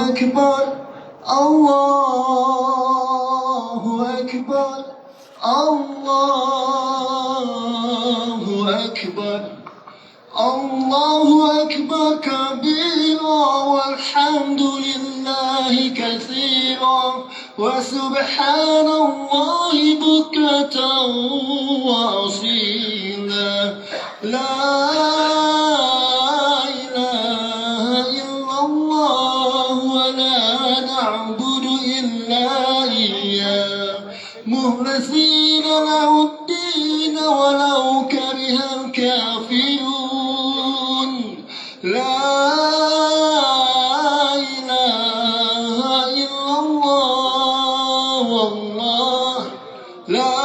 أكبر الله أكبر الله أكبر الله أكبر كبيرا والحمد لله كثيرا وسبحان الله بكرة وأصيلا لا إله إلا الله ولا نعبد إلا إياه مخلصين له الدين ولو كره الكافرون لا إله إلا الله والله لا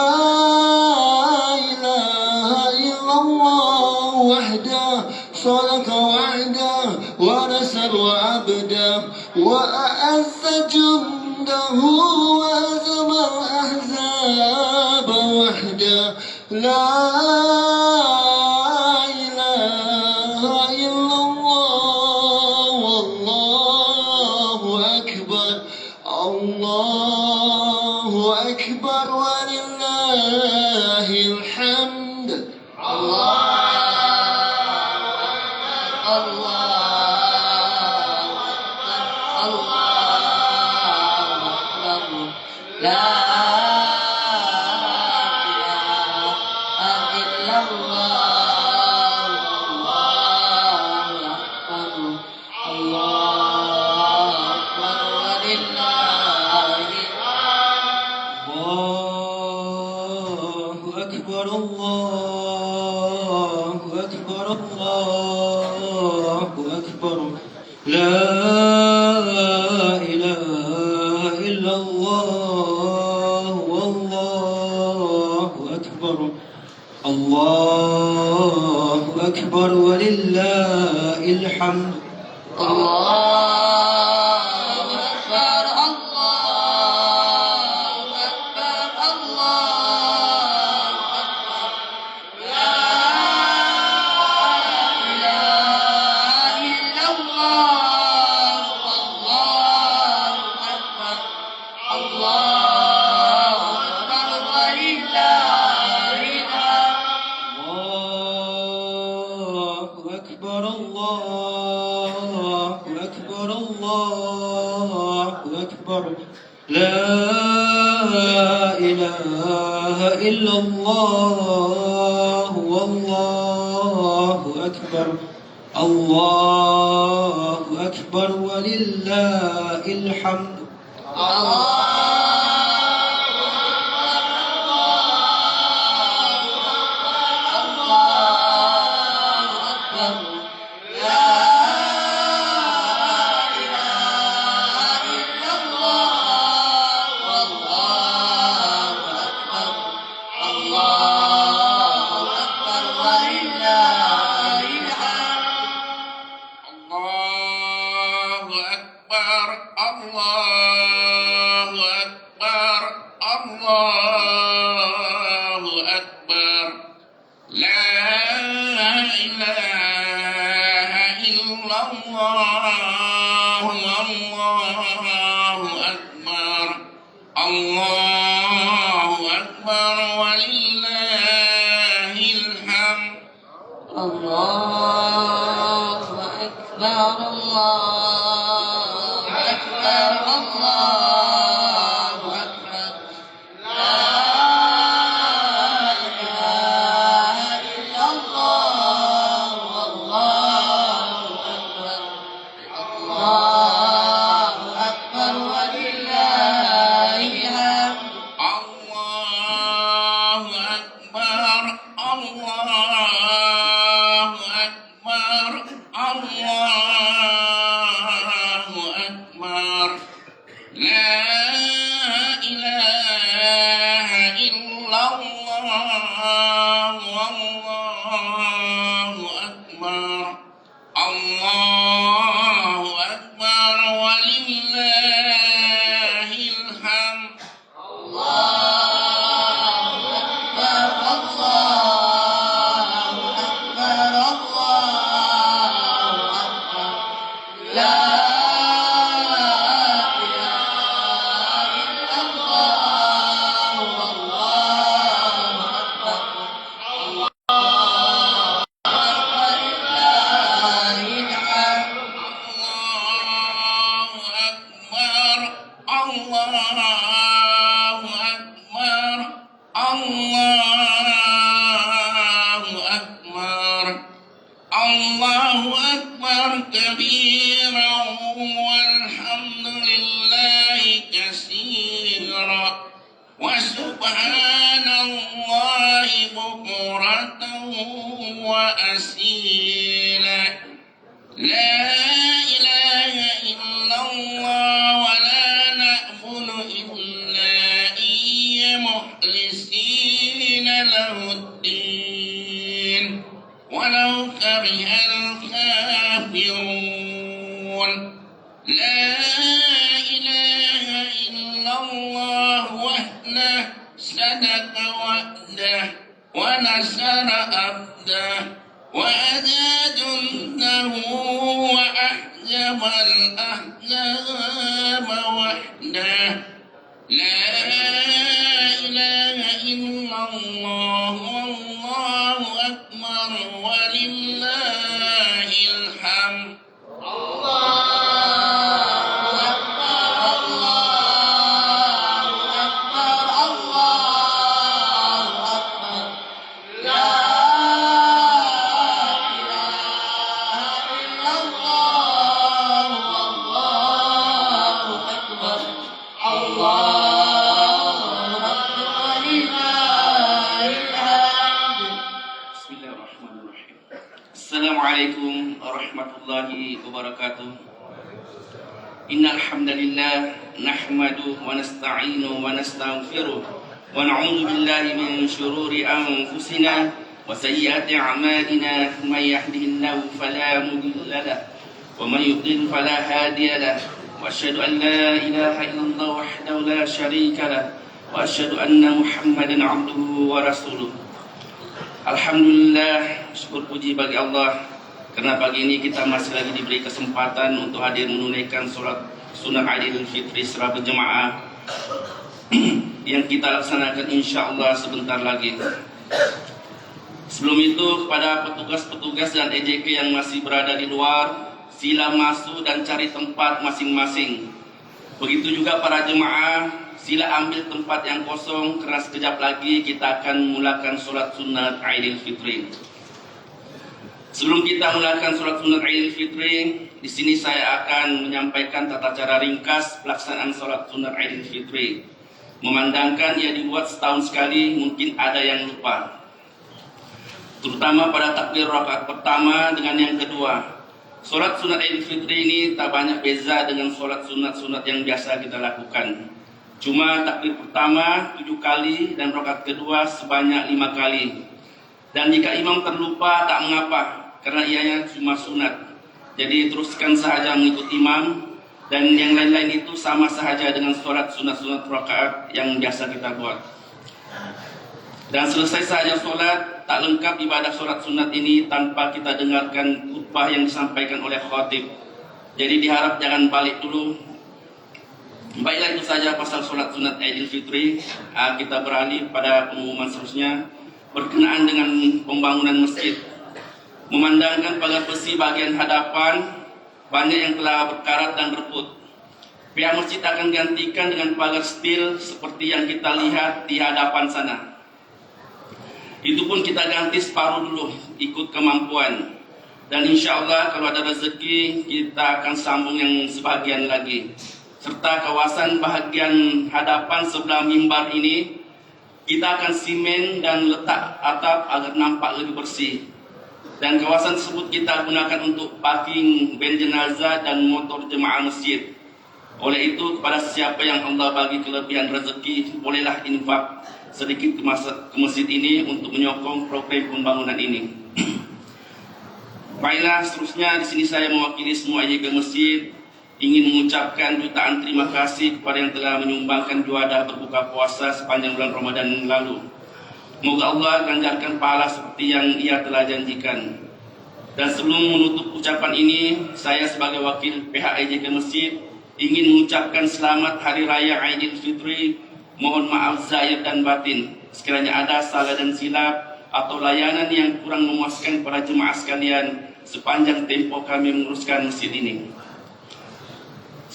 إله إلا الله وحده صدق وعده ونصر عبده وأعز جنده وهزم الأحزاب وحده لا إله إلا الله والله أكبر الله أكبر ولله الحمد لا إله إلا الله والله أكبر الله أكبر ولله الحمد لا إله إلا الله والله أكبر الله أكبر ولله الحمد لا أكبر الله أكبر الله أكبر كبيرا والحمد لله كثيرا وسبحان الله بكرة وأصيلا لا إله إلا الله ولا نعبد إلا إياه مخلصين له الدين ولو كره الكافرون لا إله إلا الله وحده صدق وعده ونصر عبده وأزاد جنده وأحزب الأحزاب وحده لا إله إلا الله والله أكبر ولله الحمد Bismillahirrahmanirrahim. Assalamualaikum warahmatullahi wabarakatuh. Innal hamdalillah nahmadu wa nasta'inu wa nastaghfiruh wa na'udzu billahi min shururi anfusina wa sayyiati a'malina may yahdihillahu fala mudilla lahu wa may yudlil fala hadiya lahu wa asyhadu an la ilaha illallah wahdahu la syarika lahu wa asyhadu anna Muhammadan 'abduhu wa rasuluh. Alhamdulillah, syukur puji bagi Allah karena pagi ini kita masih lagi diberi kesempatan untuk hadir menunaikan sholat sunat Idul Fitri secara berjemaah yang kita laksanakan insya Allah sebentar lagi. Sebelum itu, kepada petugas-petugas dan EJK yang masih berada di luar, sila masuk dan cari tempat masing-masing. Begitu juga para jemaah, sila ambil tempat yang kosong karena sekejap lagi kita akan memulakan sholat sunat Idul Fitri. Sebelum kita mulakan sholat sunat Idul Fitri, di sini saya akan menyampaikan tata cara ringkas pelaksanaan sholat sunat Idul Fitri. Memandangkan ia dibuat setahun sekali, mungkin ada yang lupa. Terutama pada takbir rakaat pertama dengan yang kedua. Sholat sunat Idul Fitri ini tak banyak beza dengan sholat sunat-sunat yang biasa kita lakukan. Cuma takbir pertama 7 kali dan rakaat kedua sebanyak 5 kali. Dan jika imam terlupa tak mengapa, karena ianya cuma sunat. Jadi teruskan sahaja mengikut imam, dan yang lain-lain itu sama sahaja dengan sholat sunat-sunat rakaat yang biasa kita buat. Dan selesai sahaja sholat, tak lengkap ibadah sholat sunat ini tanpa kita dengarkan khutbah yang disampaikan oleh khatib. Jadi diharap jangan balik dulu. Baiklah, itu saja pasal sholat sunat Idul Fitri. Kita beralih pada pengumuman seterusnya berkenaan dengan pembangunan masjid. Memandangkan pagar besi bagian hadapan banyak yang telah berkarat dan berput. Pihak masjid akan gantikan dengan pagar steel seperti yang kita lihat di hadapan sana. Itu pun kita ganti separuh dulu, ikut kemampuan. Dan insya Allah kalau ada rezeki kita akan sambung yang sebagian lagi. Serta kawasan bahagian hadapan sebelah mimbar ini kita akan simen dan letak atap agar nampak lebih bersih. Dan kawasan tersebut kita gunakan untuk parking van jenazah dan motor jemaah masjid. Oleh itu, kepada siapa yang Allah bagi kelebihan rezeki, bolehlah infak sedikit ke masjid ini untuk menyokong program pembangunan ini. Baiklah, seterusnya di sini saya mewakili semua IJK masjid ingin mengucapkan jutaan terima kasih kepada yang telah menyumbangkan juadah berbuka puasa sepanjang bulan Ramadan yang lalu. Moga Allah ganjarkan pahala seperti yang ia telah janjikan. Dan sebelum menutup ucapan ini, saya sebagai wakil pihak IJK Masjid ingin mengucapkan selamat Hari Raya Idul Fitri. Mohon maaf zahir dan batin sekiranya ada salah dan silap atau layanan yang kurang memuaskan para jemaah sekalian sepanjang tempo kami menguruskan masjid ini.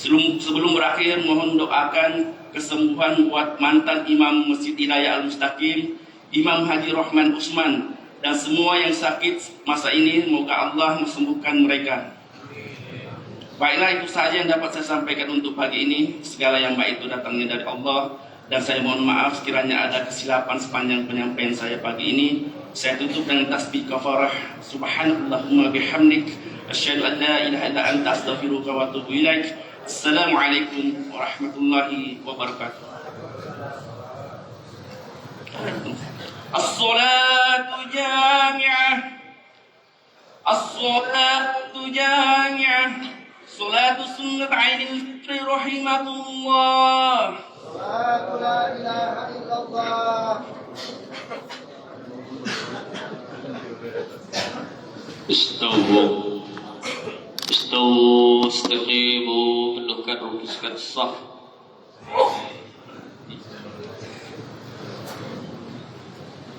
Sebelum berakhir, mohon doakan kesembuhan buat mantan Imam Masjid Hidayah Al-Mustaqim, Imam Haji Rahman Usman, dan semua yang sakit masa ini, semoga Allah memsembuhkan mereka. Baiklah, itu saja yang dapat saya sampaikan untuk pagi ini. Segala yang baik itu datangnya dari Allah, dan saya mohon maaf sekiranya ada kesilapan sepanjang penyampaian saya pagi ini. Saya tutup dengan tasbih kafarah. Subhanallahumma bihamdik, asyhadu an la ilaha illa anta, astaghfiruka wa atubu ilaik. Assalamualaikum warahmatullahi wabarakatuh. As-salatu jami'ah, as-salatu jami'ah, salatu sunnat Aidil Fitri rahimatullah. Salatu la ilaha illallah. Istawu, istawu, istaqimu, penuhkan rumuskan saf.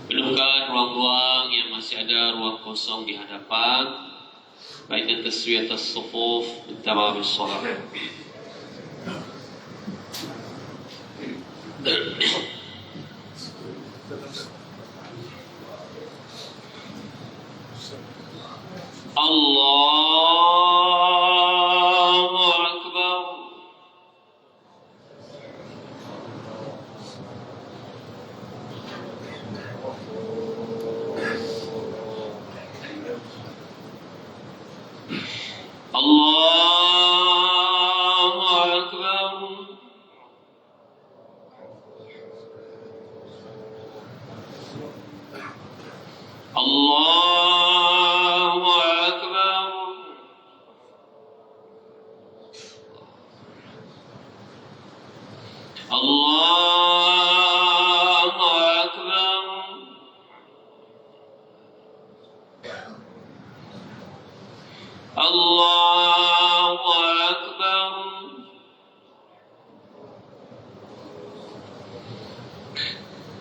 Penuhkan ruang-ruang yang masih ada ruang kosong di hadapan, baik dan taswiyat as-sufuf, tamam as-salat. Allahu Akbar. Allahu Akbar. Allahu Akbar. Allahu Akbar. Allahu Akbar.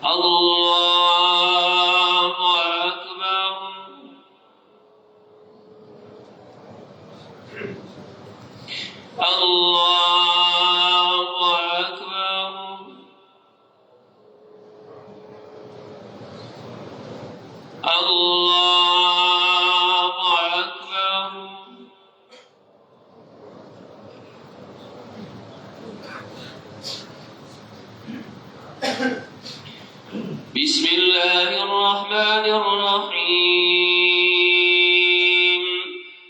Allahu Akbar. Allahu Akbar. Allahu Akbar. Bismillahirrahmanirrahim.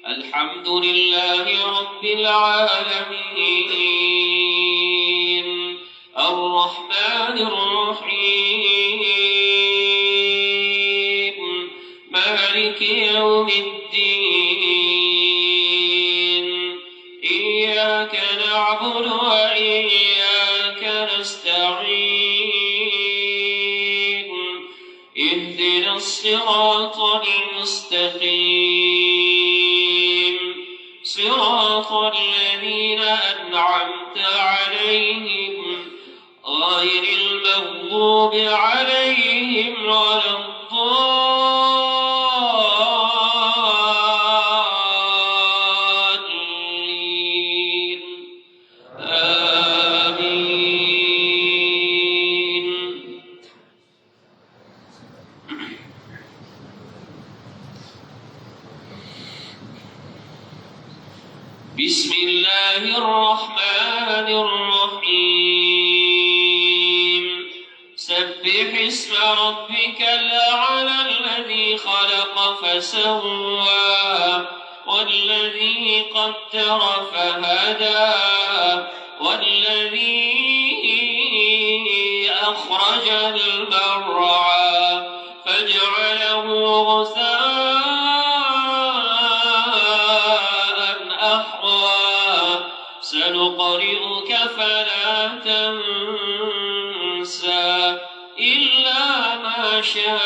Alhamdulillahi Rabbil alamin. Ar-Rahmanir Rahim. Maliki yawmiddin. Iyyaka na'budu wa iyyaka nasta'in. Ihdina as-siratal mustaqim. Siratal ladzina an'amta 'alaihim ghairil maghdubi 'alaihim waladdallin. Amin. Bismillahirrahmanirrahim. Sabbih isma rabbikal a'la alladhi khalaqa fasawwa walladhi qaddara fahada walladhi akhrajal mar'a faj'alahu ghusaan ahwa. سنقرئك فلا تنسى إلا ما شاء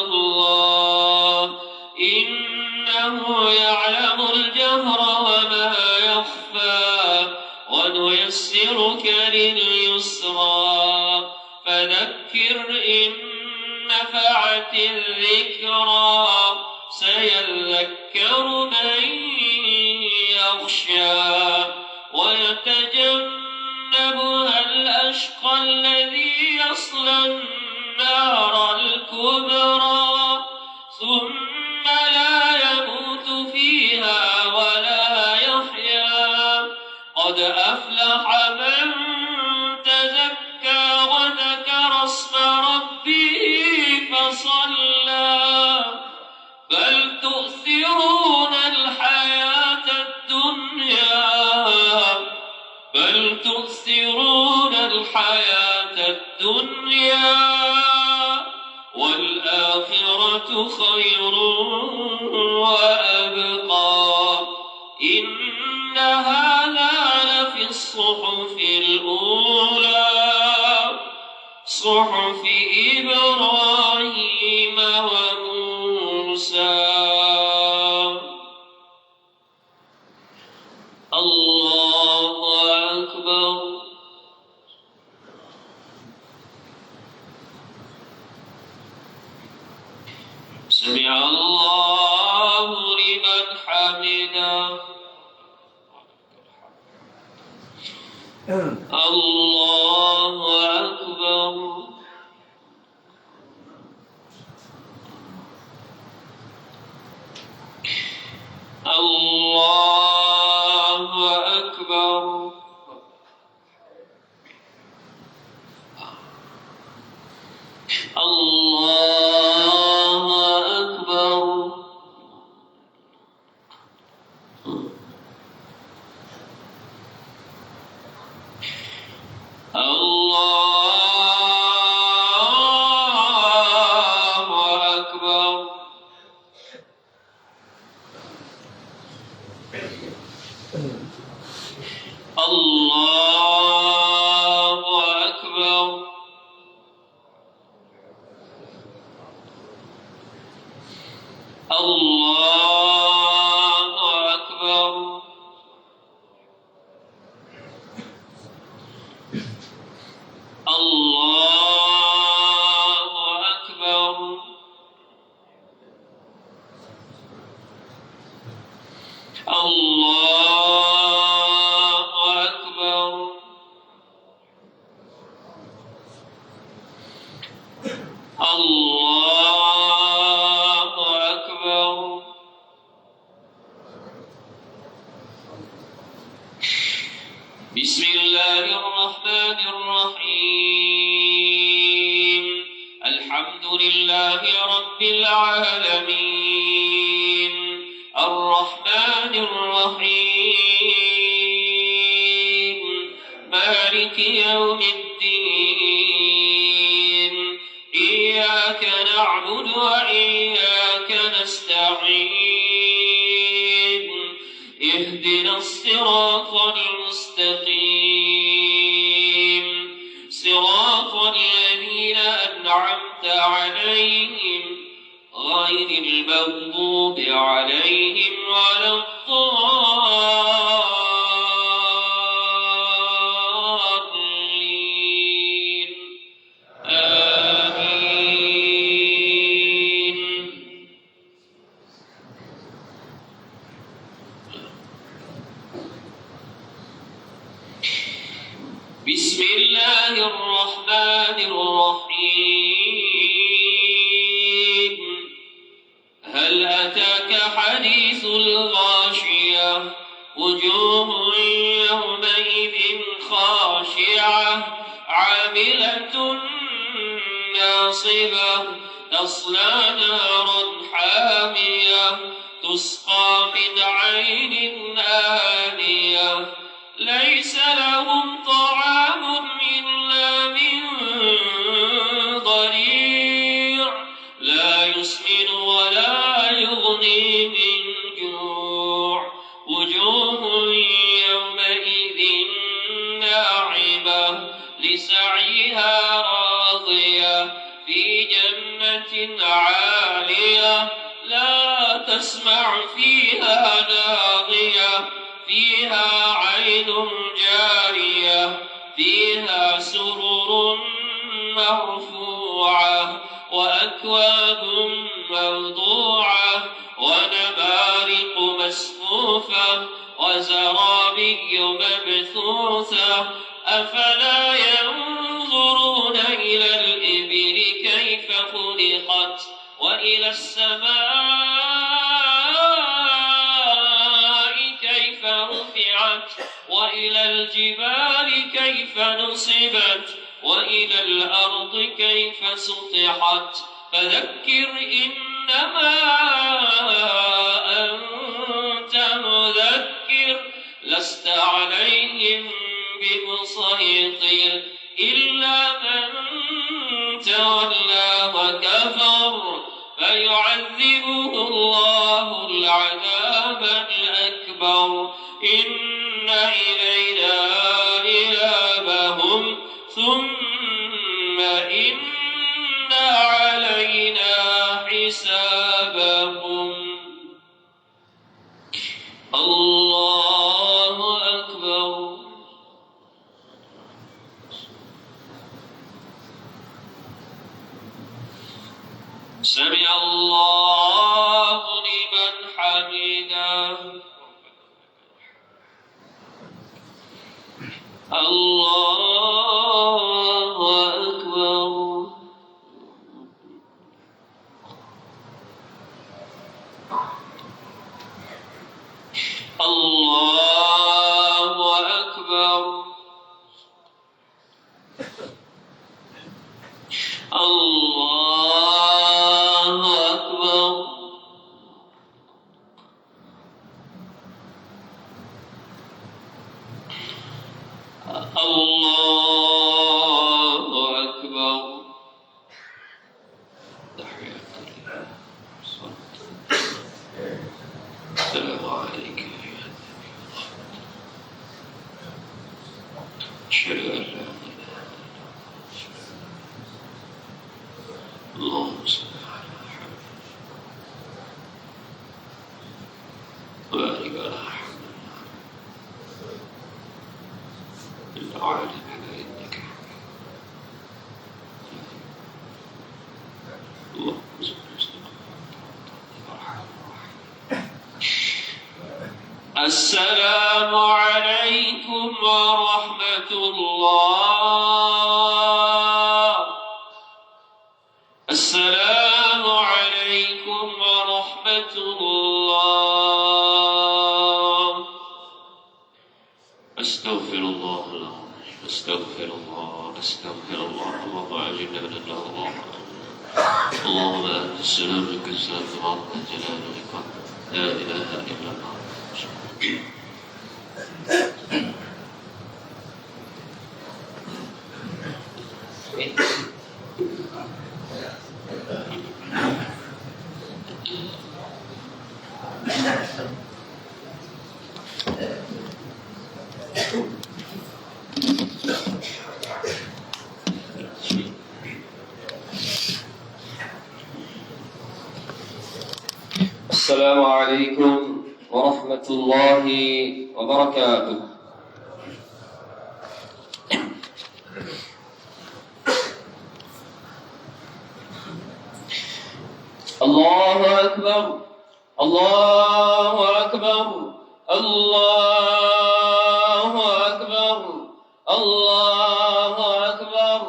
الله إنه يعلم الجهر وما يخفى ونيسرك لليسرى فذكر إن نفعت الذكرى سيذكر من يخشى ويتجنبها الأشقى الذي يصلى النار الكبرى ثم لا يموت فيها ولا يحيا قد أفلح من تزكى وذكر اسم ربه فصلى بل تؤثرون الحياة الدنيا والآخرة خير وأبقى إن هذا لفي الصحف الأولى صحف إبراهيم وموسى. الله أكبر. سمع الله لمن حمده. الله أكبر. الله أكبر. الله أكبر. الله أكبر. الله أكبر. الله أكبر. الله أكبر. الله أكبر. الله أكبر. بسم الله الرحمن الرحيم الحمد لله رب العالمين الرحمن الرحيم مالك يوم الدين إياك نعبد وإياك نستعين اهدنا الصراط المستقيم صراط الذين أنعمت عليهم غير المغضوب عليهم ولا الضالين آمين. بسم الله الرحمن الرحيم هل أتاك حديث الغاشية وجوه يومئذ خاشعة عاملة ناصبة تصلى نارا حامية تسقى من عين آنية ليس لهم طعام إلا من ضريع لا يسمن ولا يغني من جوع وجوه يومئذ ناعمة لسعيها راضية في جنة عالية لا تسمع فيها لاغية فيها عين جارية فيها سرر مرفوعة وأكواب موضوعة ونمارق مسفوفة وزرابي مبثوثة أفلا ينظرون إلى الإبل كيف خلقت وإلى السماء كيف رفعت وإلى الجبال كيف نصبت وإلى الأرض كيف سطحت فذكر إنما أنت مذكر لست عليهم بمسيطر إلا من تولى وكفر فيعذبه الله العذاب الأكبر إن إلينا إيابهم ثم إن علينا حسابهم الله أكبر سمع الله لمن حمده الله أكبر الله أكبر الله أكبر الله أكبر تحية لله السلام عليك يا نبي أشهد أن لا إله إلا الله اللهم صل على محمد وبارك على محمد العالم إنك اللهم صل السلام عليكم ورحمة الله السلام عليكم ورحمة الله أستغفر الله العظيم أستغفر الله اللهم أجرنا من النار اللهم أنت السلام لك السلام تبارك جلالك لا إله إلا الله السلام عليكم ورحمة الله وبركاته. الله أكبر الله أكبر الله أكبر الله أكبر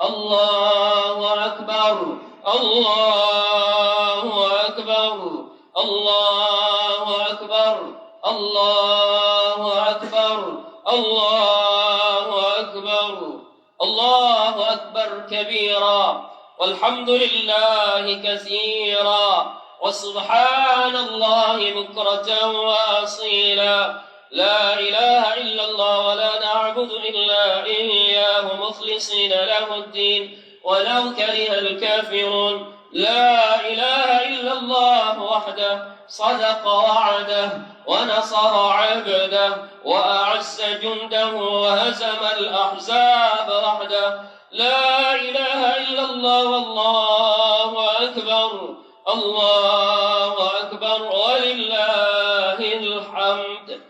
الله أكبر الله أكبر الله أكبر الله أكبر الله أكبر الله أكبر كبيرا والحمد لله كثيرا وسبحان الله بكرة وأصيلا لا إله إلا الله ولا نعبد إلا إياه مخلصين له الدين ولو كره الكافرون لا إله إلا الله وحده صدق وعده ونصر عبده وأعز جنده وهزم الأحزاب وحده لا إله إلا الله والله أكبر الله أكبر ولله الحمد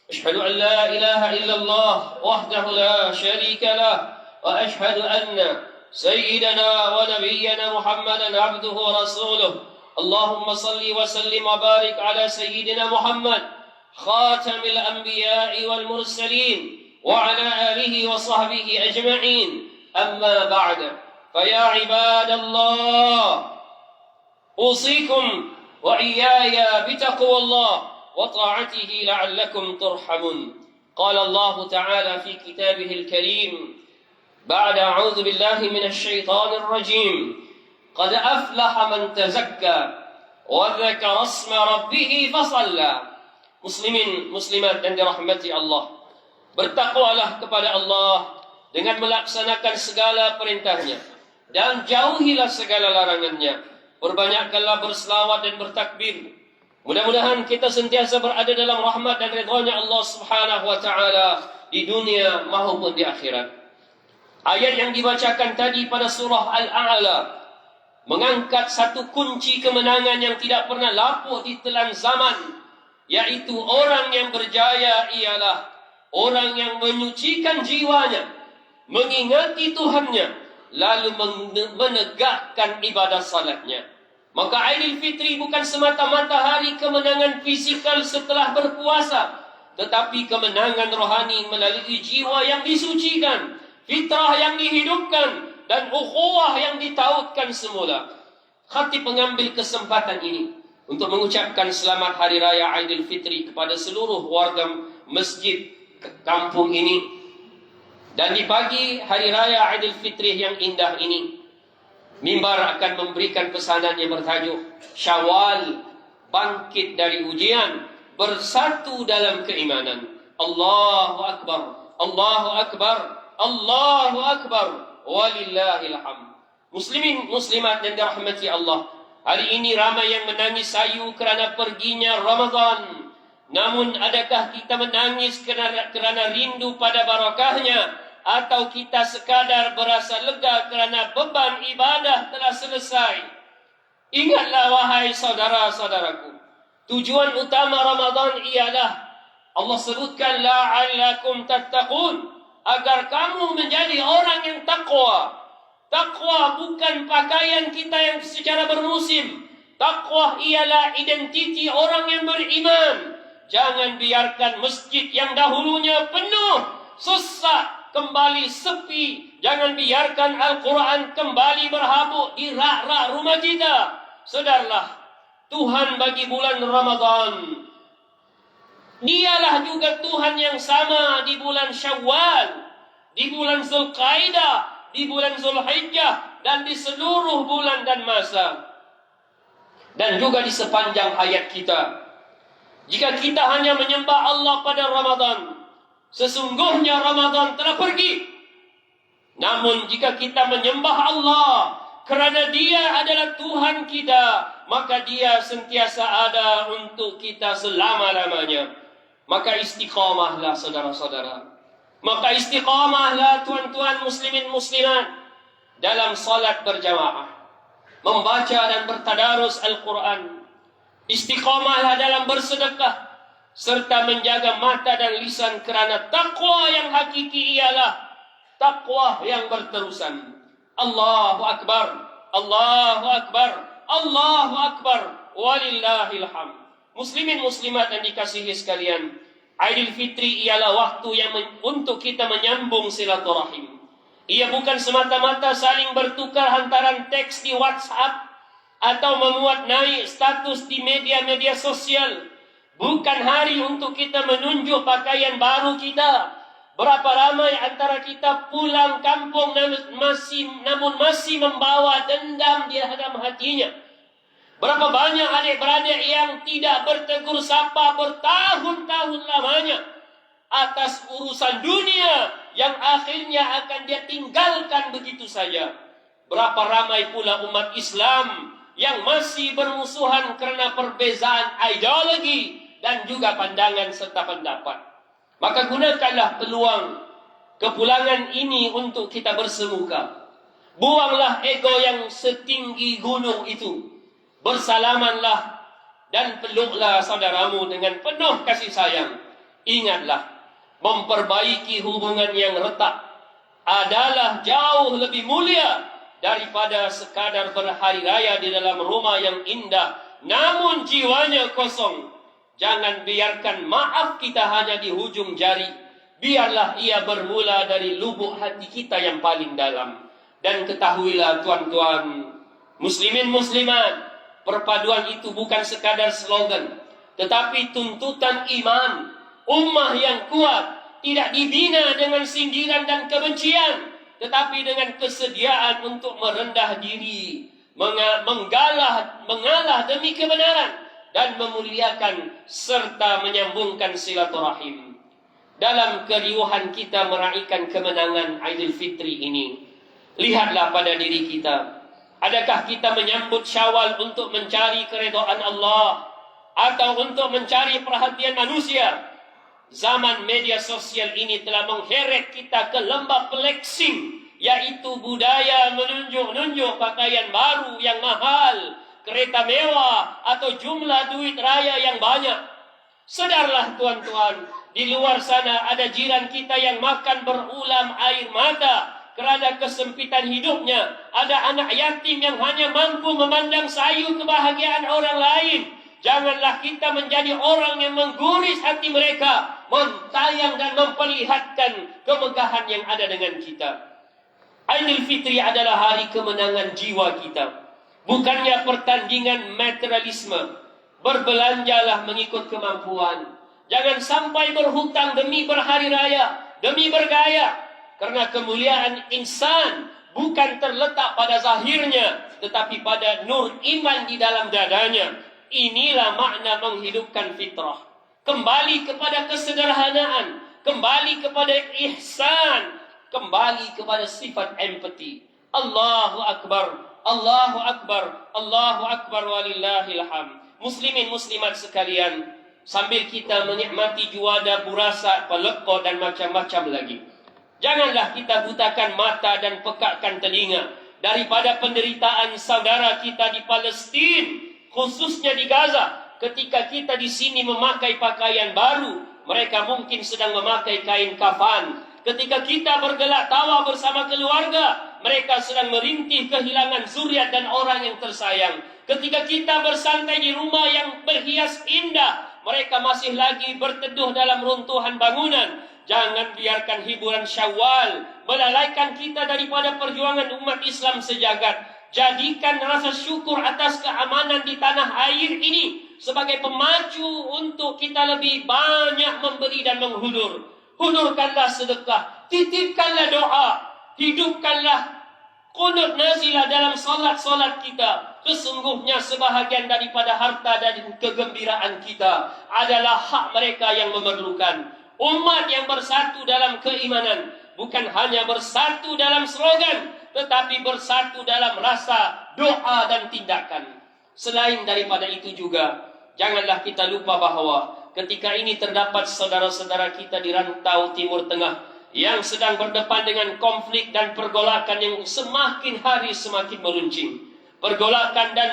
أشهد أن لا إله إلا الله وحده لا شريك له وأشهد أن سيدنا ونبينا محمدا عبده ورسوله اللهم صل وسلم وبارك على سيدنا محمد خاتم الأنبياء والمرسلين وعلى آله وصحبه أجمعين. أما بعد، فيا عباد الله، أوصيكم وإياي بتقوى الله وطاعته لعلكم ترحمون. قال الله تعالى في كتابه الكريم بعد أعوذ بالله من الشيطان الرجيم: قد أفلح من تزكى وذكر اسم ربه فصلى. Muslimin, muslimat yang dirahmati Allah, bertakwalah kepada Allah dengan melaksanakan segala perintahnya dan jauhilah segala larangannya. Perbanyakkanlah berselawat dan bertakbir. Mudah-mudahan kita sentiasa berada dalam rahmat dan ridhanya Allah Subhanahu wa taala di dunia maupun di akhirat. Ayat yang dibacakan tadi pada surah Al-A'la mengangkat satu kunci kemenangan yang tidak pernah lapuk di telan zaman, yaitu orang yang berjaya ialah orang yang menyucikan jiwanya, mengingati Tuhannya, lalu menegakkan ibadah salatnya. Maka Aidil Fitri bukan semata-mata hari kemenangan fisikal setelah berpuasa, tetapi kemenangan rohani melalui jiwa yang disucikan, fitrah yang dihidupkan, dan ukhuwah yang ditautkan semula. Khatib mengambil kesempatan ini untuk mengucapkan selamat Hari Raya Aidil Fitri kepada seluruh warga masjid kampung ini. Dan di pagi Hari Raya Aidil Fitri yang indah ini, mimbar akan memberikan pesanan yang bertajuk Syawal, bangkit dari ujian, bersatu dalam keimanan. Allahu Akbar, Allahu Akbar, Allahu Akbar, walillahil hamd. Muslimin, muslimat yang dirahmati Allah, hari ini ramai yang menangis sayu kerana perginya Ramadan. Namun adakah kita menangis kerana rindu pada barakahnya, atau kita sekadar berasa lega kerana beban ibadah telah selesai? Ingatlah wahai saudara-saudaraku, tujuan utama Ramadan ialah Allah sebutkan la'allakum tattaqun, agar kamu menjadi orang yang takwa. Takwa bukan pakaian kita yang secara bermusim. Takwa ialah identiti orang yang beriman. Jangan biarkan masjid yang dahulunya penuh, sesak, kembali sepi. Jangan biarkan Al-Quran kembali berhabuk di rak-rak rumah kita. Sadarlah, Tuhan bagi bulan Ramadan, Dialah juga Tuhan yang sama di bulan Syawal, di bulan Zulqaidah, di bulan Zulhijjah, dan di seluruh bulan dan masa. Dan juga di sepanjang hayat kita. Jika kita hanya menyembah Allah pada Ramadan, sesungguhnya Ramadan telah pergi. Namun jika kita menyembah Allah kerana Dia adalah Tuhan kita, maka Dia sentiasa ada untuk kita selama-lamanya. Maka istiqamahlah saudara-saudara. Maka istiqamahlah tuan-tuan muslimin muslimat dalam salat berjamaah, membaca dan bertadarus Al-Quran. Istiqamahlah dalam bersedekah, serta menjaga mata dan lisan, kerana takwa yang hakiki ialah takwa yang berterusan. Allahu Akbar, Allahu Akbar, Allahu Akbar, walillahil hamd. Muslimin muslimat yang dikasihi sekalian, Aidil Fitri ialah waktu yang untuk kita menyambung silaturahim. Ia bukan semata-mata saling bertukar hantaran teks di WhatsApp atau memuat naik status di media-media sosial. Bukan hari untuk kita menunjuk pakaian baru kita. Berapa ramai antara kita pulang kampung namun masih membawa dendam di dalam hatinya. Berapa banyak adik-beradik yang tidak bertegur sapa bertahun-tahun lamanya atas urusan dunia yang akhirnya akan dia tinggalkan begitu saja. Berapa ramai pula umat Islam yang masih bermusuhan kerana perbezaan ideologi dan juga pandangan serta pendapat. Maka gunakanlah peluang kepulangan ini untuk kita bersemuka. Buanglah ego yang setinggi gunung itu. Bersalamanlah dan peluklah saudaramu dengan penuh kasih sayang. Ingatlah, memperbaiki hubungan yang retak adalah jauh lebih mulia daripada sekadar berhari raya di dalam rumah yang indah namun jiwanya kosong. Jangan biarkan maaf kita hanya di hujung jari. Biarlah ia bermula dari lubuk hati kita yang paling dalam. Dan ketahuilah tuan-tuan, muslimin muslimat, perpaduan itu bukan sekadar slogan, tetapi tuntutan iman. Ummah yang kuat tidak dibina dengan sindiran dan kebencian, tetapi dengan kesediaan untuk merendah diri, mengalah demi kebenaran, dan memuliakan serta menyambungkan silaturahim. Dalam keriuhan kita meraihkan kemenangan Aidil Fitri ini, lihatlah pada diri kita. Adakah kita menyambut Syawal untuk mencari keredaan Allah atau untuk mencari perhatian manusia? Zaman media sosial ini telah mengheret kita ke lembah flexing, yaitu budaya menunjuk-nunjuk pakaian baru yang mahal, kereta mewah, atau jumlah duit raya yang banyak. Sedarlah tuan-tuan, di luar sana ada jiran kita yang makan berulam air mata kerana kesempitan hidupnya. Ada anak yatim yang hanya mampu memandang sayu kebahagiaan orang lain. Janganlah kita menjadi orang yang mengguris hati mereka, mentayang dan memperlihatkan kemegahan yang ada dengan kita. Aidil Fitri adalah hari kemenangan jiwa kita, bukannya pertandingan materialisme. Berbelanjalah mengikut kemampuan. Jangan sampai berhutang demi berhari raya, demi bergaya. Karena kemuliaan insan bukan terletak pada zahirnya, tetapi pada nur iman di dalam dadanya. Inilah makna menghidupkan fitrah. Kembali kepada kesederhanaan, kembali kepada ihsan, kembali kepada sifat empati. Allahu Akbar, Allahu Akbar, Allahu Akbar walillahil hamd. Muslimin muslimat sekalian, sambil kita menikmati juada, burasa, peleko dan macam-macam lagi, janganlah kita butakan mata dan pekakkan telinga daripada penderitaan saudara kita di Palestin, khususnya di Gaza. Ketika kita di sini memakai pakaian baru, mereka mungkin sedang memakai kain kafan. Ketika kita bergelak tawa bersama keluarga, mereka sedang merintih kehilangan zuriat dan orang yang tersayang. Ketika kita bersantai di rumah yang berhias indah, mereka masih lagi berteduh dalam runtuhan bangunan. Jangan biarkan hiburan Syawal melalaikan kita daripada perjuangan umat Islam sejagat. Jadikan rasa syukur atas keamanan di tanah air ini sebagai pemacu untuk kita lebih banyak memberi dan menghulur. Hulurkanlah sedekah, titipkanlah doa, hidupkanlah qunut nazilah dalam solat-solat kita. Sesungguhnya sebahagian daripada harta dan kegembiraan kita adalah hak mereka yang memerlukan. Umat yang bersatu dalam keimanan, bukan hanya bersatu dalam slogan, tetapi bersatu dalam rasa, doa dan tindakan. Selain daripada itu juga, janganlah kita lupa bahawa ketika ini terdapat saudara-saudara kita di rantau Timur Tengah yang sedang berdepan dengan konflik dan pergolakan yang semakin hari semakin meruncing. Pergolakan dan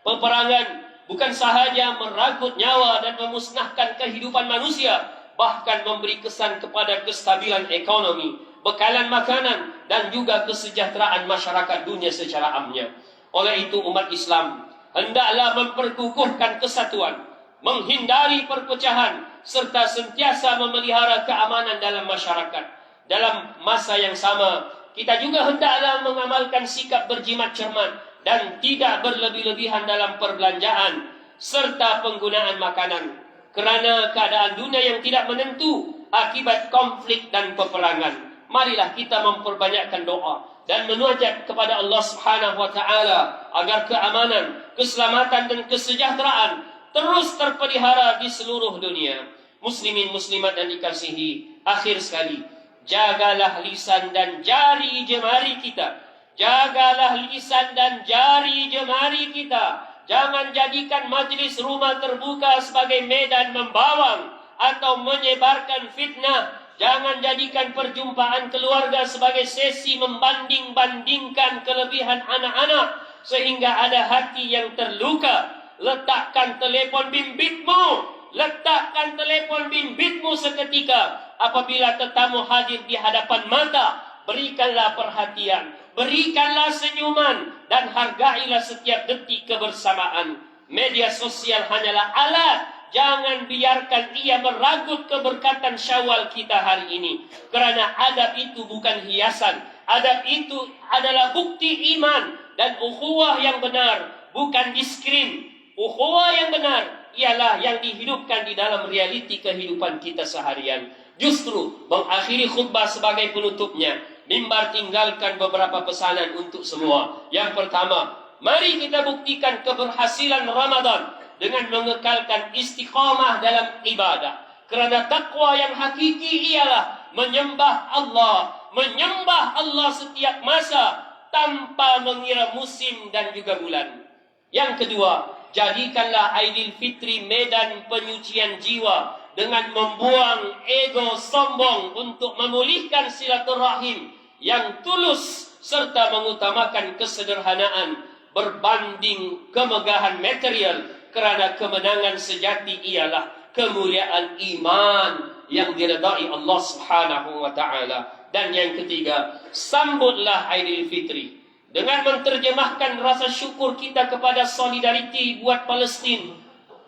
peperangan bukan sahaja meragut nyawa dan memusnahkan kehidupan manusia, bahkan memberi kesan kepada kestabilan ekonomi, bekalan makanan, dan juga kesejahteraan masyarakat dunia secara amnya. Oleh itu umat Islam hendaklah memperkukuhkan kesatuan, menghindari perpecahan, serta sentiasa memelihara keamanan dalam masyarakat. Dalam masa yang sama, kita juga hendaklah mengamalkan sikap berjimat cermat dan tidak berlebih-lebihan dalam perbelanjaan serta penggunaan makanan, kerana keadaan dunia yang tidak menentu akibat konflik dan peperangan. Marilah kita memperbanyakkan doa dan menajat kepada Allah Subhanahu wa taala agar keamanan, keselamatan dan kesejahteraan terus terpelihara di seluruh dunia. Muslimin muslimat yang dikasihi, akhir sekali, jagalah lisan dan jari jemari kita. Jagalah lisan dan jari jemari kita. Jangan jadikan majlis rumah terbuka sebagai medan membawang atau menyebarkan fitnah. Jangan jadikan perjumpaan keluarga sebagai sesi membanding-bandingkan kelebihan anak-anak sehingga ada hati yang terluka. Letakkan telefon bimbitmu. Letakkan telefon bimbitmu seketika. Apabila tetamu hadir di hadapan mata, berikanlah perhatian, berikanlah senyuman, dan hargailah setiap detik kebersamaan. Media sosial hanyalah alat jangan biarkan ia meragut keberkatan Syawal kita hari ini. Kerana adab itu bukan hiasan. Adab itu adalah bukti iman dan ukhuwah yang benar, bukan diskrim. Ukhuwah yang benar ialah yang dihidupkan di dalam realiti kehidupan kita seharian. Justru mengakhiri khutbah sebagai penutupnya, mimbar tinggalkan beberapa pesanan untuk semua. Yang pertama, mari kita buktikan keberhasilan Ramadan dengan mengekalkan istiqamah dalam ibadah. Kerana takwa yang hakiki ialah menyembah Allah setiap masa tanpa mengira musim dan juga bulan. Yang kedua, jadikanlah Aidil Fitri medan penyucian jiwa dengan membuang ego sombong untuk memulihkan silaturahim yang tulus serta mengutamakan kesederhanaan berbanding kemegahan material. Kerana kemenangan sejati ialah kemuliaan iman yang diredai Allah Subhanahu wa taala. Dan yang ketiga, sambutlah Aidil Fitri dengan menterjemahkan rasa syukur kita kepada solidariti buat Palestin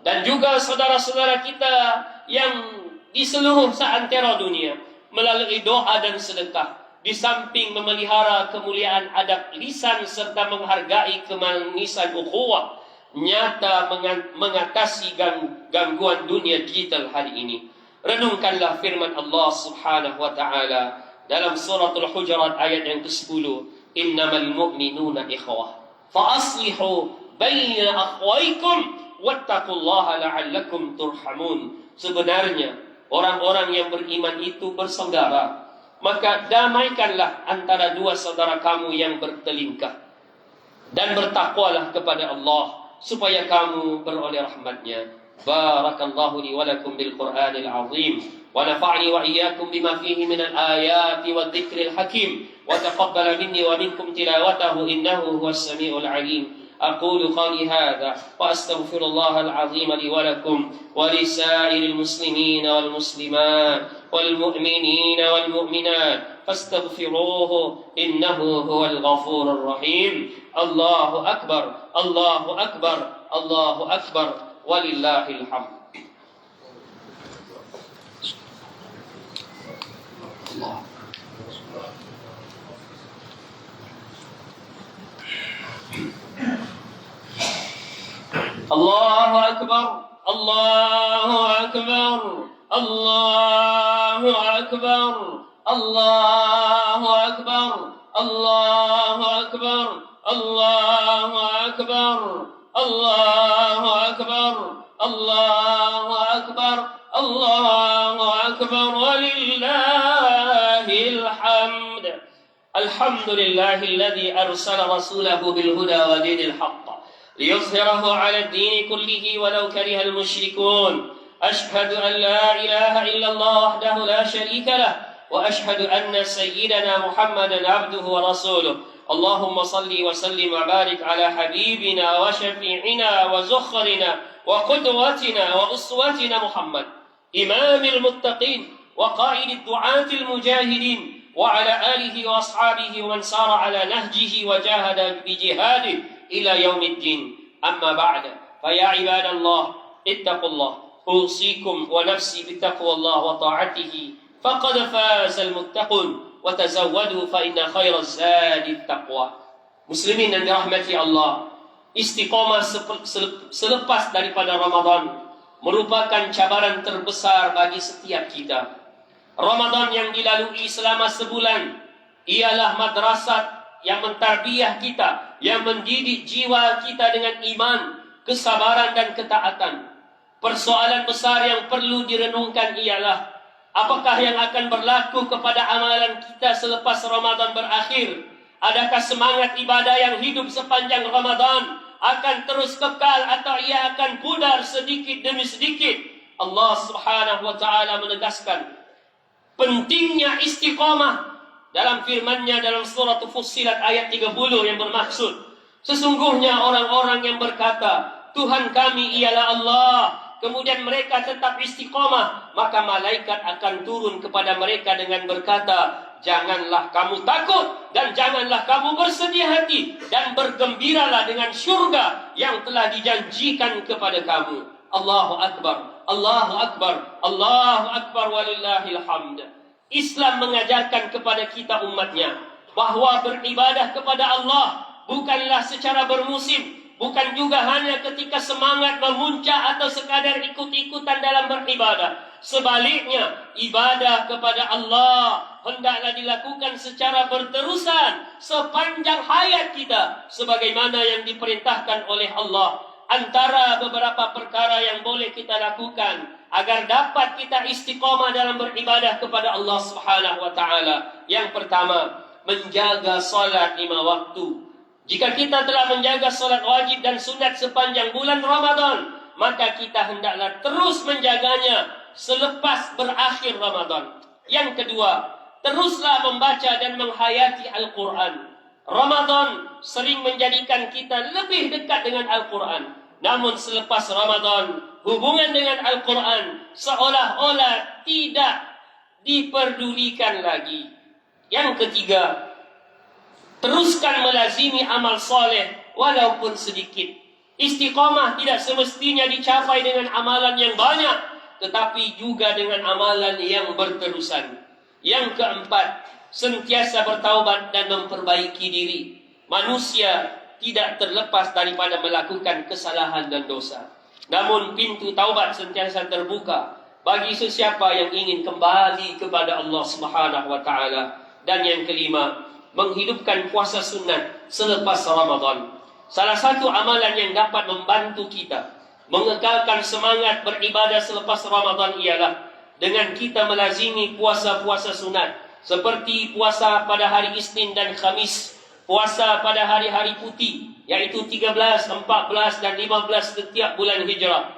dan juga saudara-saudara kita yang di seluruh seantero dunia melalui doa dan sedekah. Di samping memelihara kemuliaan adab lisan serta menghargai kemanisan ukhuwah nyata mengatasi gangguan dunia digital hari ini. Renungkanlah firman Allah Subhanahu wa taala dalam suratul Hujurat ayat yang ke-10, innamal mu'minuna ikhwah fa aslihu baina akhwaykum wattaqullaha la'allakum turhamun. Sebenarnya orang-orang yang beriman itu bersaudara, maka damaikanlah antara dua saudara kamu yang bertelingkah dan bertakwalah kepada Allah supaya kamu beroleh rahmatnya. Barakallahu li wa lakum bil Qur'anil azim wa nafa'ni wa iyyakum bima fihi minal ayati wad dzikril hakim wa taqabbala minni wa minkum tilawatahu innahu huwas samiul alim. أقول قولي هذا وأستغفر الله العظيم لي ولكم ولسائر المسلمين والمسلمات والمؤمنين والمؤمنات فاستغفروه إنه هو الغفور الرحيم. الله أكبر الله أكبر الله أكبر ولله الحمد. الله أكبر الله أكبر الله أكبر الله أكبر الله أكبر الله أكبر الله أكبر الله أكبر الله أكبر ولله الحمد. الحمد لله الذي أرسل رسوله بالهدى ودين الحق ليظهره على الدين كله ولو كره المشركون. أشهد أن لا إله إلا الله وحده لا شريك له وأشهد أن سيدنا محمدا عبده ورسوله. اللهم صل وسلم وبارك على حبيبنا وشفيعنا وزخرنا وقدوتنا وأسوتنا محمد إمام المتقين وقائد الدعاة المجاهدين وعلى آله وأصحابه ومن سار على نهجه وجاهد بجهاده إلى يوم الدين. أما بعد فيا عباد الله اتقوا الله أوصيكم ونفسي بتقوى الله وطاعته فقد فاز المتقون وتزودوا فإن خير الزاد التقوى. Muslimin yang dirahmati Allah, istiqamah selepas daripada Ramadan merupakan cabaran terbesar bagi setiap kita. Ramadan yang dilalui selama sebulan ialah madrasah yang mentarbiyah kita, yang mendidik jiwa kita dengan iman, kesabaran dan ketaatan. Persoalan besar yang perlu direnungkan ialah apakah yang akan berlaku kepada amalan kita selepas Ramadan berakhir? Adakah semangat ibadah yang hidup sepanjang Ramadan akan terus kekal atau ia akan pudar sedikit demi sedikit? Allah Subhanahu wa taala menegaskan pentingnya istiqamah dalam firman-Nya dalam surah Fussilat ayat 30 yang bermaksud, sesungguhnya orang-orang yang berkata, Tuhan kami ialah Allah, kemudian mereka tetap istiqamah, maka malaikat akan turun kepada mereka dengan berkata, janganlah kamu takut dan janganlah kamu bersedih hati dan bergembiralah dengan syurga yang telah dijanjikan kepada kamu. Allahu Akbar. Allahu Akbar, Allahu Akbar walillahil hamd. Islam mengajarkan kepada kita umatnya bahawa beribadah kepada Allah bukanlah secara bermusim, bukan juga hanya ketika semangat memuncak atau sekadar ikut-ikutan dalam beribadah. Sebaliknya, ibadah kepada Allah hendaklah dilakukan secara berterusan sepanjang hayat kita, sebagaimana yang diperintahkan oleh Allah. Antara beberapa perkara yang boleh kita lakukan agar dapat kita istiqamah dalam beribadah kepada Allah Subhanahu wa taala. Yang pertama, menjaga salat 5 waktu. Jika kita telah menjaga salat wajib dan sunat sepanjang bulan Ramadan, maka kita hendaklah terus menjaganya selepas berakhir Ramadan. Yang kedua, teruslah membaca dan menghayati Al-Quran. Ramadan sering menjadikan kita lebih dekat dengan Al-Quran. Namun selepas Ramadan, hubungan dengan Al-Quran seolah-olah tidak diperdulikan lagi. Yang ketiga, teruskan melazimi amal soleh walaupun sedikit. Istiqamah tidak semestinya dicapai dengan amalan yang banyak, tetapi juga dengan amalan yang berterusan. Yang keempat, sentiasa bertaubat dan memperbaiki diri. Manusia tidak terlepas daripada melakukan kesalahan dan dosa. Namun pintu taubat sentiasa terbuka bagi sesiapa yang ingin kembali kepada Allah Subhanahu wa taala. Dan yang kelima, menghidupkan puasa sunat selepas Ramadan. Salah satu amalan yang dapat membantu kita mengekalkan semangat beribadah selepas Ramadan ialah dengan kita melazimi puasa-puasa sunat, seperti puasa pada hari Isnin dan Khamis, puasa pada hari-hari putih, yaitu 13, 14 dan 15 setiap bulan Hijrah,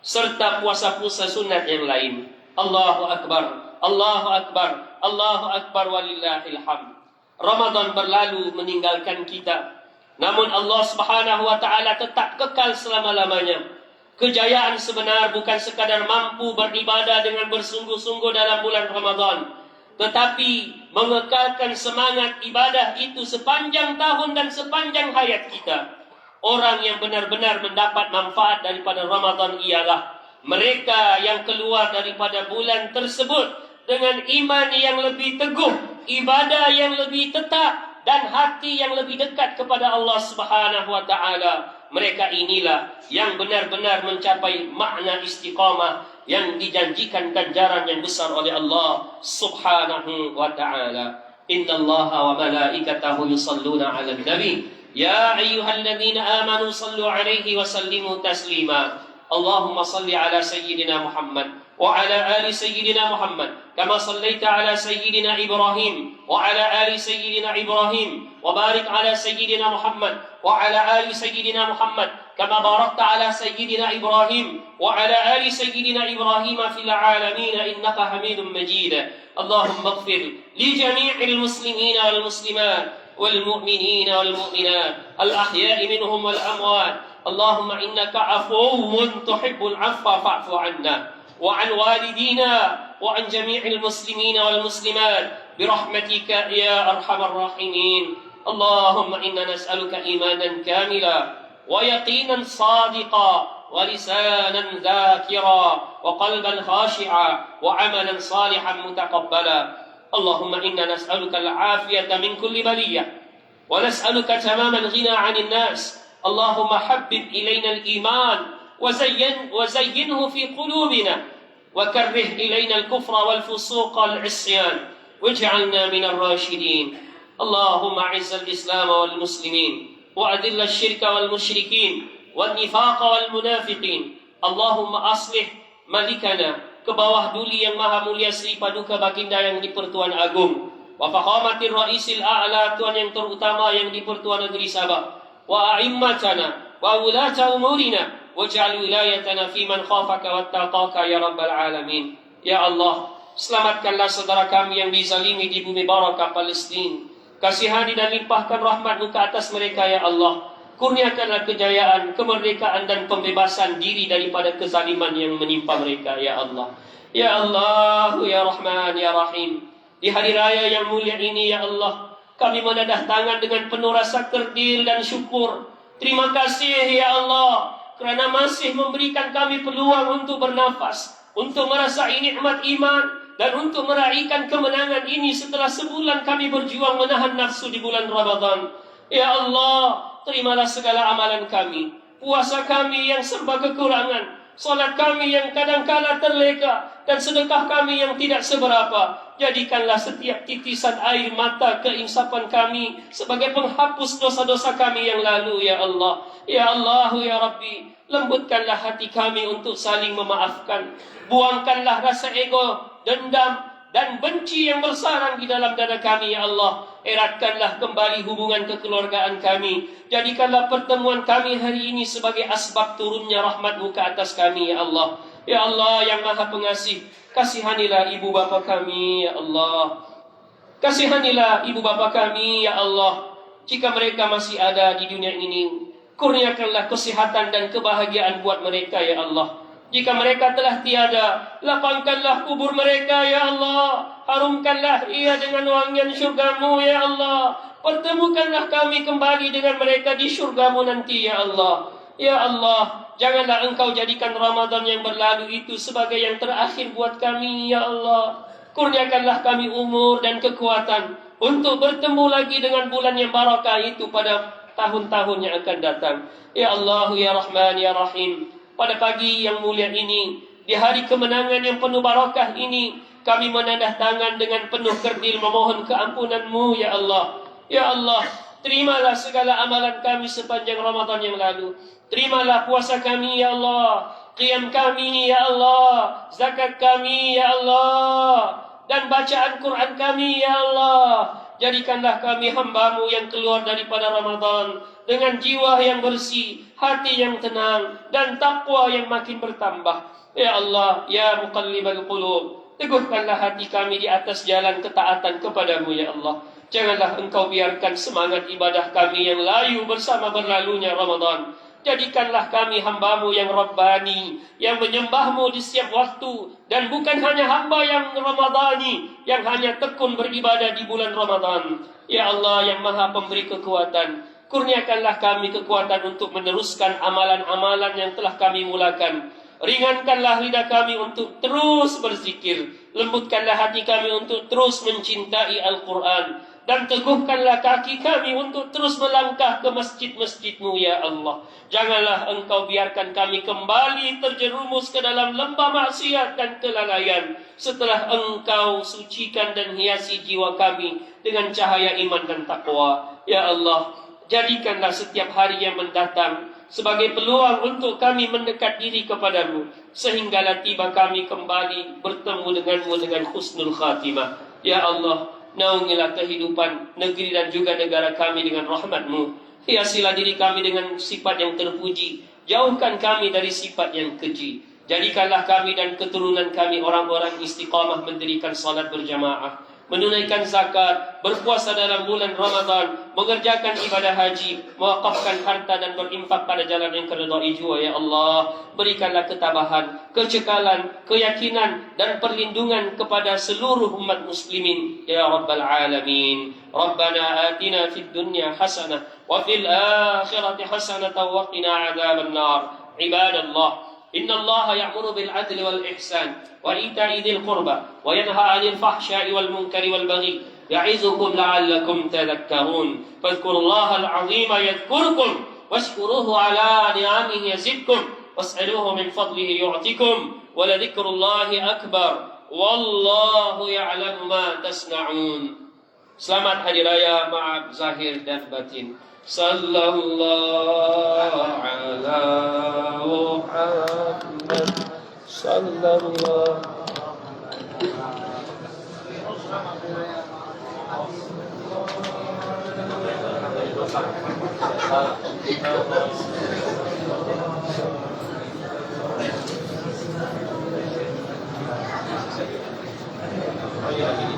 serta puasa-puasa sunat yang lain. Allahu Akbar, Allahu Akbar, Allahu Akbar walillahil hamd. Ramadan berlalu meninggalkan kita, namun Allah Subhanahu wa taala tetap kekal selama-lamanya. Kejayaan sebenar bukan sekadar mampu beribadah dengan bersungguh-sungguh dalam bulan Ramadan, tetapi mengekalkan semangat ibadah itu sepanjang tahun dan sepanjang hayat kita. Orang yang benar-benar mendapat manfaat daripada Ramadan ialah mereka yang keluar daripada bulan tersebut dengan iman yang lebih teguh, ibadah yang lebih tetap, dan hati yang lebih dekat kepada Allah Subhanahu wa taala. Mereka inilah yang benar-benar mencapai makna istiqamah yang dijanjikan ganjaran yang besar oleh Allah Subhanahu wa taala. Innallaha wa malaikatahu yusalluna 'alan nabi ya ayyuhalladzina amanu sallu 'alaihi wa sallimu taslima. Allahumma salli 'ala sayyidina Muhammad wa 'ala ali sayyidina Muhammad kama sallaita 'ala sayyidina Ibrahim wa 'ala ali sayyidina Ibrahim wa barik 'ala sayyidina Muhammad wa 'ala ali sayyidina Muhammad kama barakta 'ala sayyidina Ibrahim wa 'ala ali sayyidina Ibrahim fil 'alamin innaka Hamidum Majid. Allahumma ighfir li jami'il muslimin wal muslimat wal mu'minin wal mu'minat al ahya'i minhum wal amwat. Allahumma innaka 'afuwwun tuhibbul 'afwa fa'fu 'anna wa 'an walidina wa 'an jami'il muslimin wal muslimat birahmatika ya arhamar rahimin. Allahumma inna nas'aluka imanan kamila wa yaqinan sadiqa wa lisanan dhakira wa qalban khashi'a wa 'amalan salihan mutaqabbala. Allahumma inna nas'aluka al-'afiyata min kulli baliyah wa nas'aluka tamamal ghina 'anil nas. Allahumma habbib ilayna al-iman وزينه في قلوبنا وكره إلينا الكفر والفسوق والعصيان واجعلنا من الراشدين. اللهم أعز الإسلام والمسلمين وأذل الشرك والمشركين والنفاق والمنافقين. اللهم أصلح ملكنا, ke bawah duli yang maha mulia Sri Paduka Baginda yang di-Pertuan Agung, wa fakhamatir ra'isil a'la, tuan yang terutama yang di-Pertuan Negeri Sabah, wa a'immatana wa ulata umurina waj'al wilayatana fi man khafaka wattaqaka ya rabbal alamin. Ya Allah, selamatkanlah saudara kami yang dizalimi di bumi barakah Palestin. Kasihani dan limpahkan rahmat-Mu ke atas mereka ya Allah. Kurniakanlah kejayaan, kemerdekaan dan pembebasan diri daripada kezaliman yang menimpa mereka ya Allah. Ya Allah, ya Rahman, ya Rahim. Di hari raya yang mulia ini ya Allah, kami menadah tangan dengan penuh rasa kerdil dan syukur. Terima kasih ya Allah kerana masih memberikan kami peluang untuk bernafas, untuk merasai nikmat iman, dan untuk meraihkan kemenangan ini setelah sebulan kami berjuang menahan nafsu di bulan Ramadan. Ya Allah, terimalah segala amalan kami, puasa kami yang serba kekurangan, solat kami yang kadang-kala terleka, dan sedekah kami yang tidak seberapa. Jadikanlah setiap titisan air mata keinsapan kami sebagai penghapus dosa-dosa kami yang lalu, ya Allah. Ya Allah, ya Rabbi, lembutkanlah hati kami untuk saling memaafkan. Buangkanlah rasa ego, dendam, dan benci yang bersarang di dalam dada kami, ya Allah. Eratkanlah kembali hubungan kekeluargaan kami. Jadikanlah pertemuan kami hari ini sebagai asbab turunnya rahmat-Mu ke atas kami, ya Allah. Ya Allah yang Maha Pengasih, kasihanilah ibu bapa kami, ya Allah. Kasihanilah ibu bapa kami, ya Allah. Jika mereka masih ada di dunia ini, kurniakanlah kesehatan dan kebahagiaan buat mereka, ya Allah. Jika mereka telah tiada, lapangkanlah kubur mereka, ya Allah. Harumkanlah ia dengan wangian syurga-Mu, ya Allah. Pertemukanlah kami kembali dengan mereka di syurga-Mu nanti, ya Allah. Ya Allah, janganlah Engkau jadikan Ramadan yang berlalu itu sebagai yang terakhir buat kami, ya Allah. Kurniakanlah kami umur dan kekuatan untuk bertemu lagi dengan bulan yang barakah itu pada tahun-tahun yang akan datang. Ya Allah, ya Rahman, ya Rahim. Pada pagi yang mulia ini, di hari kemenangan yang penuh barakah ini, kami menadah tangan dengan penuh kerdil memohon keampunan-Mu, ya Allah. Ya Allah, terimalah segala amalan kami sepanjang Ramadan yang lalu. Terimalah puasa kami, ya Allah. Qiyam kami, ya Allah. Zakat kami, ya Allah. Dan bacaan Quran kami, ya Allah. Jadikanlah kami hamba-Mu yang keluar daripada Ramadan dengan jiwa yang bersih, hati yang tenang, dan takwa yang makin bertambah. Ya Allah, ya muqallibal qulub, teguhkanlah hati kami di atas jalan ketaatan kepada-Mu, ya Allah. Janganlah Engkau biarkan semangat ibadah kami yang layu bersama berlalunya Ramadan. Jadikanlah kami hamba-Mu yang Rabbani, yang menyembah-Mu di setiap waktu, dan bukan hanya hamba yang Ramadhani, yang hanya tekun beribadah di bulan Ramadan. Ya Allah yang Maha Pemberi kekuatan, kurniakanlah kami kekuatan untuk meneruskan amalan-amalan yang telah kami mulakan. Ringankanlah lidah kami untuk terus berzikir. Lembutkanlah hati kami untuk terus mencintai Al-Quran. Dan teguhkanlah kaki kami untuk terus melangkah ke masjid-masjid-Mu, ya Allah. Janganlah Engkau biarkan kami kembali terjerumus ke dalam lembah maksiat dan kelalaian setelah Engkau sucikan dan hiasi jiwa kami dengan cahaya iman dan takwa. Ya Allah, jadikanlah setiap hari yang mendatang sebagai peluang untuk kami mendekat diri kepada-Mu, sehinggalah tiba kami kembali bertemu dengan-Mu dengan husnul khatimah. Ya Allah, naungilah kehidupan negeri dan juga negara kami dengan rahmat-Mu. Hiasilah diri kami dengan sifat yang terpuji. Jauhkan kami dari sifat yang keji. Jadikanlah kami dan keturunan kami orang-orang istiqamah mendirikan salat berjamaah, menunaikan zakat, berpuasa dalam bulan Ramadan, mengerjakan ibadah haji, mewakafkan harta dan berinfak pada jalan yang keridai jua, ya Allah. Berikanlah ketabahan, kecekalan, keyakinan dan perlindungan kepada seluruh umat muslimin, ya Rabbal Alamin. Rabbana atina fid dunya hasanah wa fil akhirati hasanah wa qina adzaban nar. Ibadallah, inna Allah ya'muru bil adli wal ihsan wa ita'i dzil qurba wa yanha 'anil fahsya'i wal munkari wal baghi ya'izukum la'allakum tadhakkarun. Fadhkurullaha al-'azima yadhkurkum washkuruhu 'ala ni'amihi yazidkum was'aluhu min fadlihi yu'tikum wa ladhikrullahi akbar wallahu ya'lamu ma tasna'un. Selamat Hari Raya Maaf Zahir dan Batin. Sallallahu ala Muhammad sallallahu.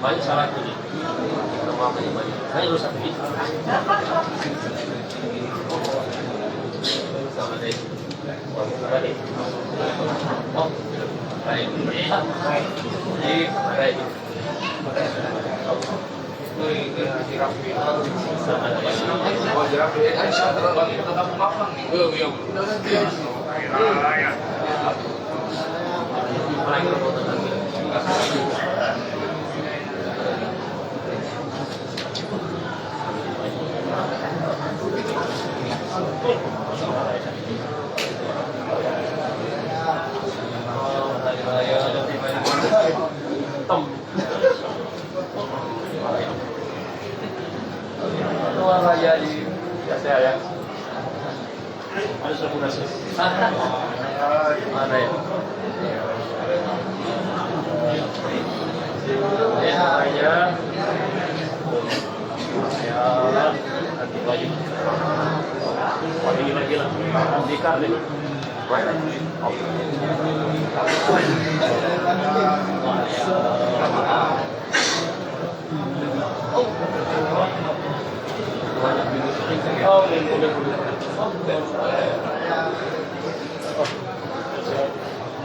Banyak salah ini. Saya urusan ini. Oh, baik. Baik. Baik. Raya di saya ya. Ada sebuah mana ya? Ya, nanti lagi. Lagi lah. Nanti kali. Oh,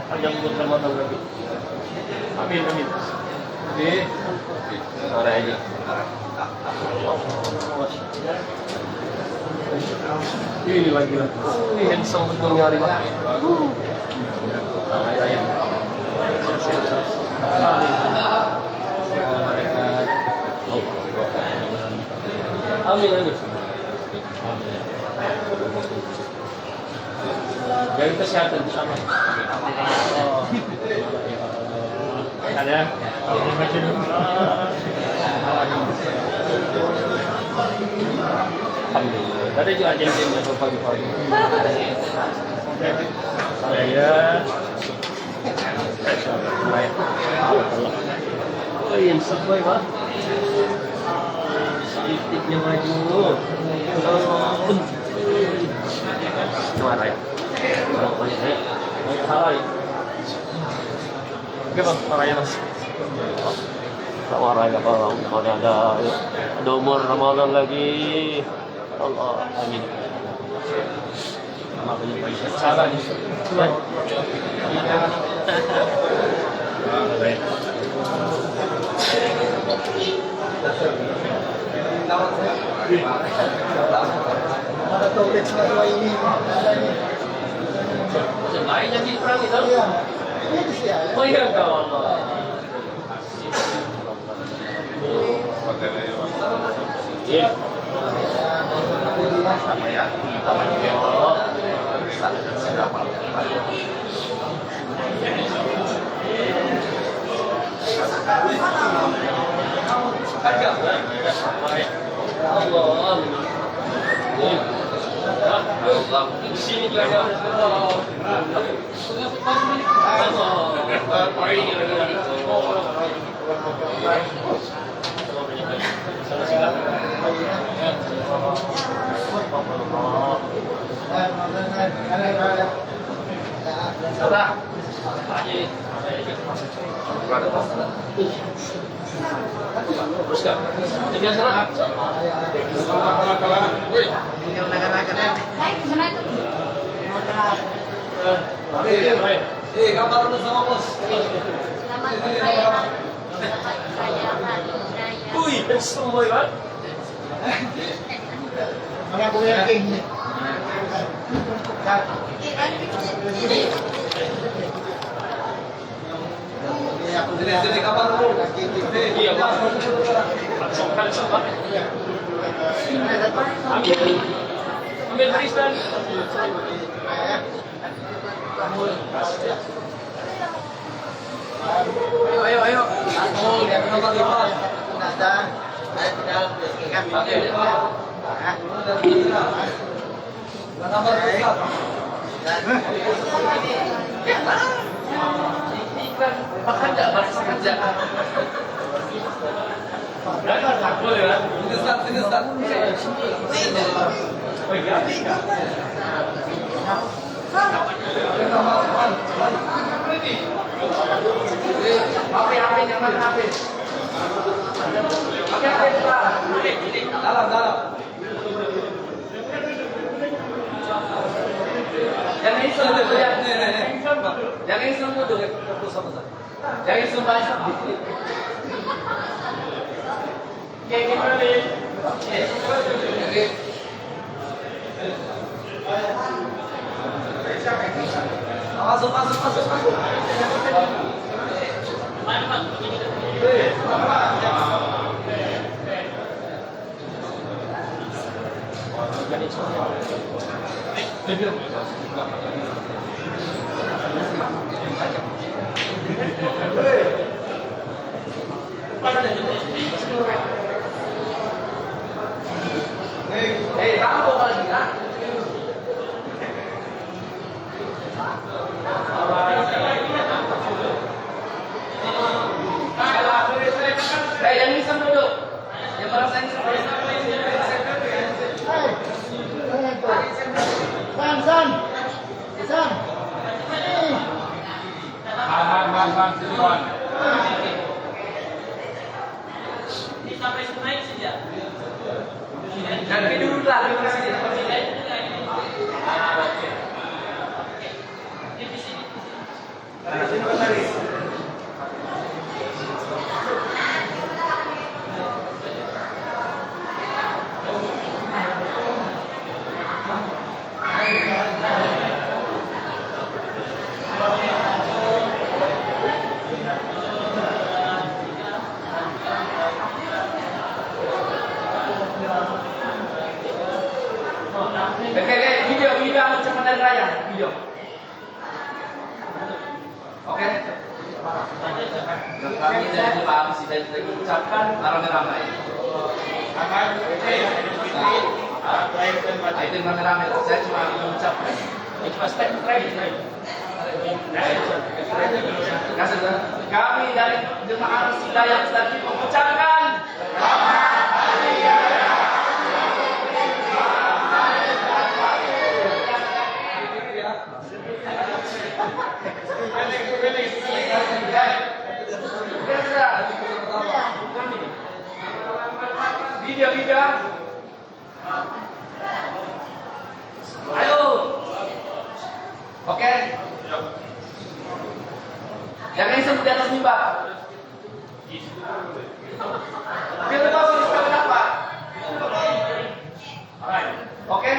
panjang umur dan matang lagi. Amin, amin. Oke, ada aja. Ini lagi lah. Ini handsome betul nih hari lah. Amin, amin. Jaga kesehatan bersama. Ada. Alhamdulillah. Ada juga agen-agen yang pagi-pagi. Saya. Oh, yang sesuai pak. Sedikitnya maju. Gimana ya? Salah ya? Gimana marahnya mas? Tak marah ya kalau ada umur Ramadan lagi. Allah, amin. Salah nih. Ada topik semua ini. Lain yang di perang itu? Iya. Ini sih ya. Oh iya kau Allah. Iya. Sama ya. Allah. Di sini juga terus kan? Jadi sana. Gambar dulu sama bos. Wih, semua ya. Mana aku yakin nih. Aku jadi gambar dulu. Iya, Pak. Langsung kan sama. Ambil barisan. Ayo. Aku yang nomor 5. Ada. Nomor 4. Makan enggak? Makan kerja. Boleh kan? Sini. Oh iya. Dalam. Yang ini semua tuh ya. Yang ini semua tuh. Yang ini semua. Kayak gimana nih? Masuk. Tahu lagi kan? Yang bisa duduk. Yang merasa ini Jangan duduk lah, duduk di sini. Video macam mana raya video. Oke. Kami dari Pak Amsi dan kita ucapkan ramai-ramai. Itu ramai-ramai. Saya cuma mengucapkan. Kami dari jemaah Hidayah tadi mengucapkan video. Ayo. Oke. Yang ini sebut di atas mimbar. Biar tahu sudah kenapa. Oke.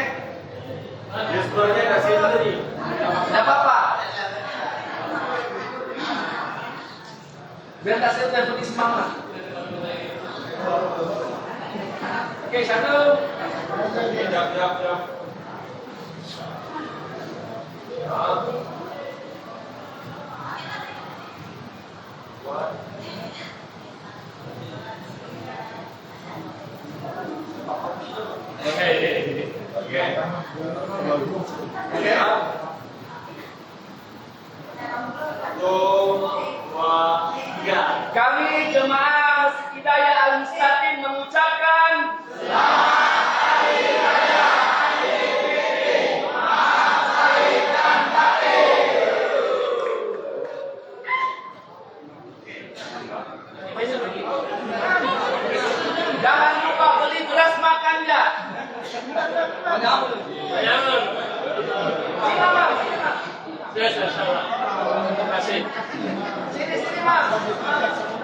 Display-nya kasih tadi. Tidak apa-apa. Biar kasih lebih semangat. Oke, satu. Siap. Kami jemaah Hidayah Al-Mustaqim mengucapkan jangan lupa beli beras makan ya. Jangan. Terima kasih. Sini mas.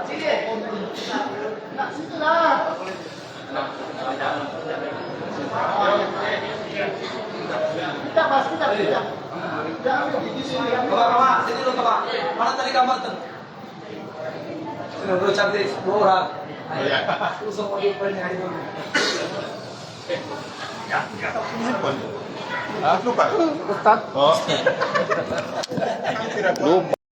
Sini. Nak situ lah. Kita. Bapak, sini dulu Bapak. Mana tadi gambar tuh? Sini dulu cantik, orang. Usung mau diupain hari ini. Lupa. Ustaz. Oh. Lupa.